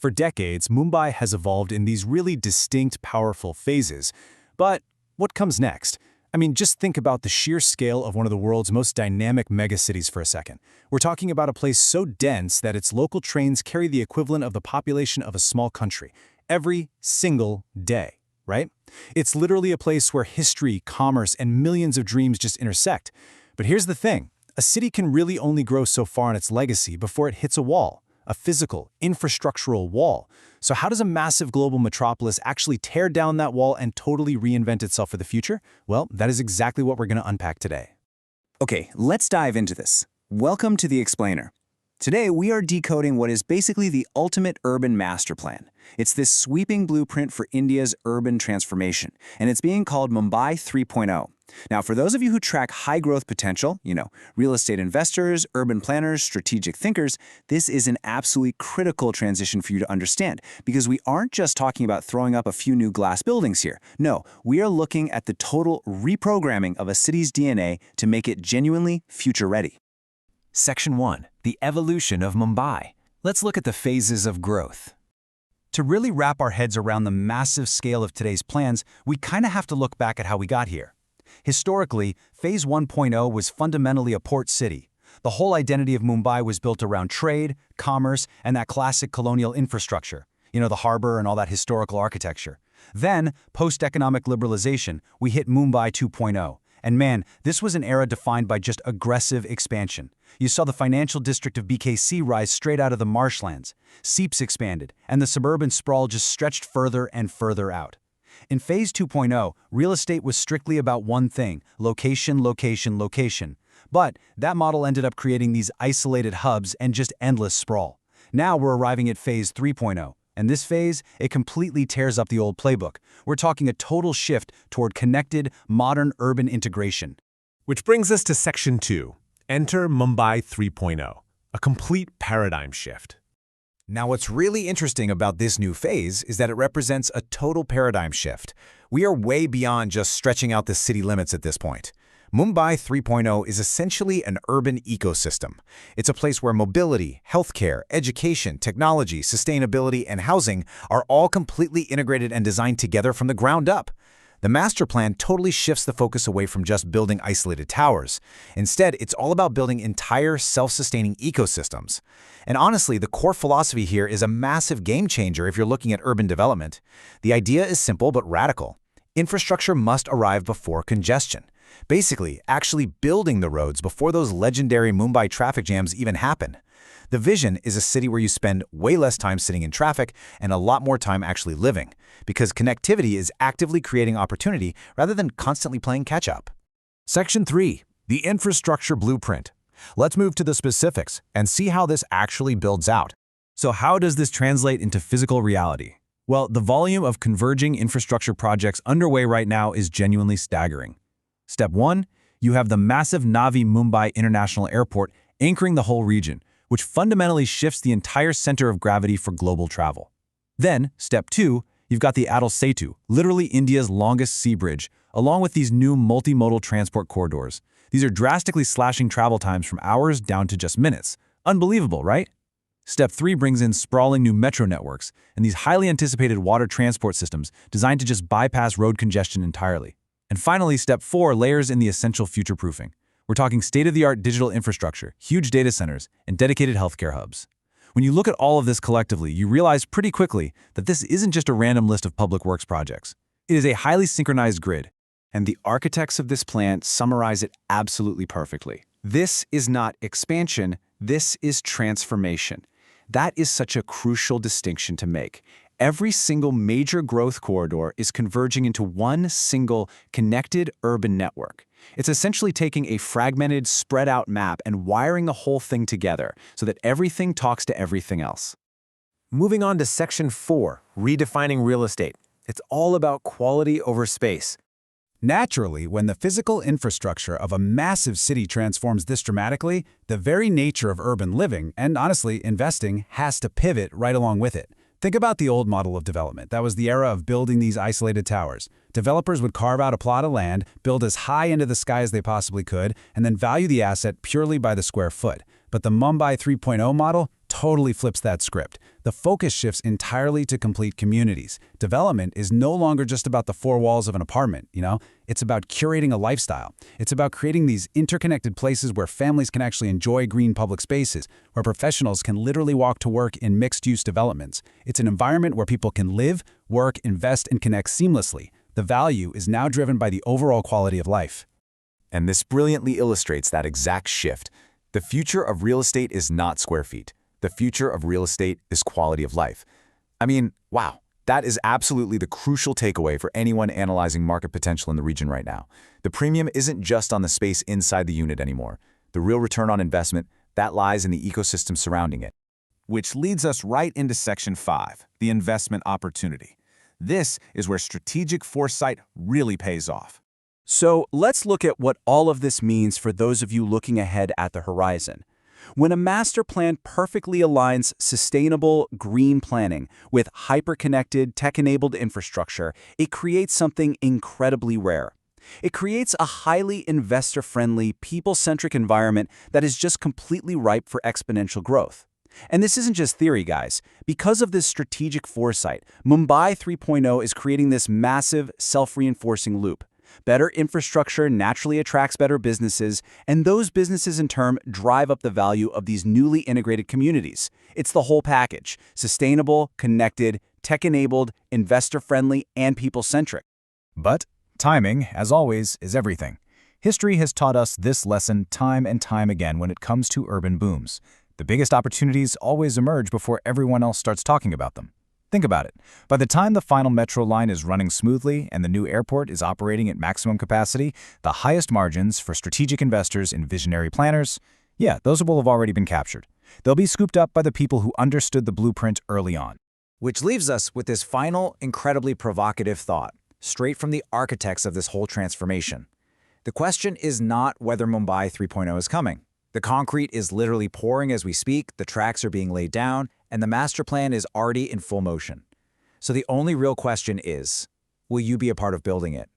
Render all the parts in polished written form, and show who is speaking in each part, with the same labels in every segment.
Speaker 1: For decades, Mumbai has evolved in these really distinct, powerful phases. But what comes next? I mean, just think about the sheer scale of one of the world's most dynamic megacities for a second. We're talking about a place so dense that its local trains carry the equivalent of the population of a small country every single day, right? It's literally a place where history, commerce, and millions of dreams just intersect. But here's the thing. A city can really only grow so far in its legacy before it hits a wall, a physical, infrastructural wall. So how does a massive global metropolis actually tear down that wall and totally reinvent itself for the future? Well, that is exactly what we're going to unpack today.
Speaker 2: Okay, let's dive into this. Welcome to The Explainer. Today, we are decoding what is basically the ultimate urban master plan. It's this sweeping blueprint for India's urban transformation, and it's being called Mumbai 3.0. Now, for those of you who track high growth potential, real estate investors, urban planners, strategic thinkers, this is an absolutely critical transition for you to understand, because we aren't just talking about throwing up a few new glass buildings here. No, we are looking at the total reprogramming of a city's DNA to make it genuinely future-ready.
Speaker 3: Section 1. The evolution of Mumbai. Let's look at the phases of growth. To really wrap our heads around the massive scale of today's plans, we kind of have to look back at how we got here. Historically, Phase 1.0 was fundamentally a port city. The whole identity of Mumbai was built around trade, commerce, and that classic colonial infrastructure. The harbor and all that historical architecture. Then, post-economic liberalization, we hit Mumbai 2.0. And man, this was an era defined by just aggressive expansion. You saw the financial district of BKC rise straight out of the marshlands. Seeps expanded, and the suburban sprawl just stretched further and further out. In Phase 2.0, real estate was strictly about one thing: location, location, location. But that model ended up creating these isolated hubs and just endless sprawl. Now we're arriving at Phase 3.0. And this phase, it completely tears up the old playbook. We're talking a total shift toward connected, modern urban integration.
Speaker 4: Which brings us to Section 2. Enter Mumbai 3.0, a complete paradigm shift.
Speaker 1: Now, what's really interesting about this new phase is that it represents a total paradigm shift. We are way beyond just stretching out the city limits at this point. Mumbai 3.0 is essentially an urban ecosystem. It's a place where mobility, healthcare, education, technology, sustainability, and housing are all completely integrated and designed together from the ground up. The master plan totally shifts the focus away from just building isolated towers. Instead, it's all about building entire self-sustaining ecosystems. And honestly, the core philosophy here is a massive game changer if you're looking at urban development. The idea is simple but radical. Infrastructure must arrive before congestion. Basically, actually building the roads before those legendary Mumbai traffic jams even happen. The vision is a city where you spend way less time sitting in traffic and a lot more time actually living, because connectivity is actively creating opportunity rather than constantly playing catch-up.
Speaker 4: Section 3. The infrastructure blueprint. Let's move to the specifics and see how this actually builds out.
Speaker 3: So how does this translate into physical reality? Well, the volume of converging infrastructure projects underway right now is genuinely staggering. Step 1, you have the massive Navi Mumbai International Airport anchoring the whole region, which fundamentally shifts the entire center of gravity for global travel. Then, Step 2, you've got the Atal Setu, literally India's longest sea bridge, along with these new multimodal transport corridors. These are drastically slashing travel times from hours down to just minutes. Unbelievable, right? Step 3 brings in sprawling new metro networks and these highly anticipated water transport systems designed to just bypass road congestion entirely. And finally, Step 4 layers in the essential future-proofing. We're talking state-of-the-art digital infrastructure, huge data centers, and dedicated healthcare hubs. When you look at all of this collectively, you realize pretty quickly that this isn't just a random list of public works projects. It is a highly synchronized grid.
Speaker 2: And the architects of this plan summarize it absolutely perfectly. This is not expansion, this is transformation. That is such a crucial distinction to make. Every single major growth corridor is converging into one single connected urban network. It's essentially taking a fragmented, spread-out map and wiring the whole thing together so that everything talks to everything else.
Speaker 4: Moving on to Section 4, redefining real estate. It's all about quality over space.
Speaker 1: Naturally, when the physical infrastructure of a massive city transforms this dramatically, the very nature of urban living, and honestly, investing, has to pivot right along with it. Think about the old model of development. That was the era of building these isolated towers. Developers would carve out a plot of land, build as high into the sky as they possibly could, and then value the asset purely by the square foot. But the Mumbai 3.0 model
Speaker 3: totally flips that script. The focus shifts entirely to complete communities. Development is no longer just about the four walls of an apartment, It's about curating a lifestyle. It's about creating these interconnected places where families can actually enjoy green public spaces, where professionals can literally walk to work in mixed-use developments. It's an environment where people can live, work, invest, and connect seamlessly. The value is now driven by the overall quality of life.
Speaker 1: And this brilliantly illustrates that exact shift. The future of real estate is not square feet. The future of real estate is quality of life. I mean, wow, that is absolutely the crucial takeaway for anyone analyzing market potential in the region right now. The premium isn't just on the space inside the unit anymore. The real return on investment, that lies in the ecosystem surrounding it.
Speaker 5: Which leads us right into Section 5, the investment opportunity. This is where strategic foresight really pays off.
Speaker 2: So let's look at what all of this means for those of you looking ahead at the horizon. When a master plan perfectly aligns sustainable green planning with hyper-connected, tech-enabled infrastructure, it creates something incredibly rare. It creates a highly investor-friendly, people-centric environment that is just completely ripe for exponential growth. And this isn't just theory, guys. Because of this strategic foresight, Mumbai 3.0 is creating this massive, self-reinforcing loop. Better infrastructure naturally attracts better businesses, and those businesses in turn drive up the value of these newly integrated communities. It's the whole package: sustainable, connected, tech-enabled, investor-friendly, and people-centric.
Speaker 3: But timing, as always, is everything. History has taught us this lesson time and time again when it comes to urban booms. The biggest opportunities always emerge before everyone else starts talking about them. Think about it. By the time the final metro line is running smoothly and the new airport is operating at maximum capacity, the highest margins for strategic investors and visionary planners, those will have already been captured. They'll be scooped up by the people who understood the blueprint early on.
Speaker 1: Which leaves us with this final, incredibly provocative thought, straight from the architects of this whole transformation. The question is not whether Mumbai 3.0 is coming. The concrete is literally pouring as we speak, the tracks are being laid down, and the master plan is already in full motion. So the only real question is, will you be a part of building it?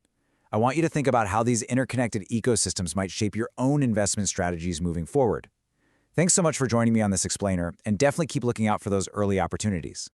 Speaker 1: I want you to think about how these interconnected ecosystems might shape your own investment strategies moving forward. Thanks so much for joining me on this explainer, and definitely keep looking out for those early opportunities.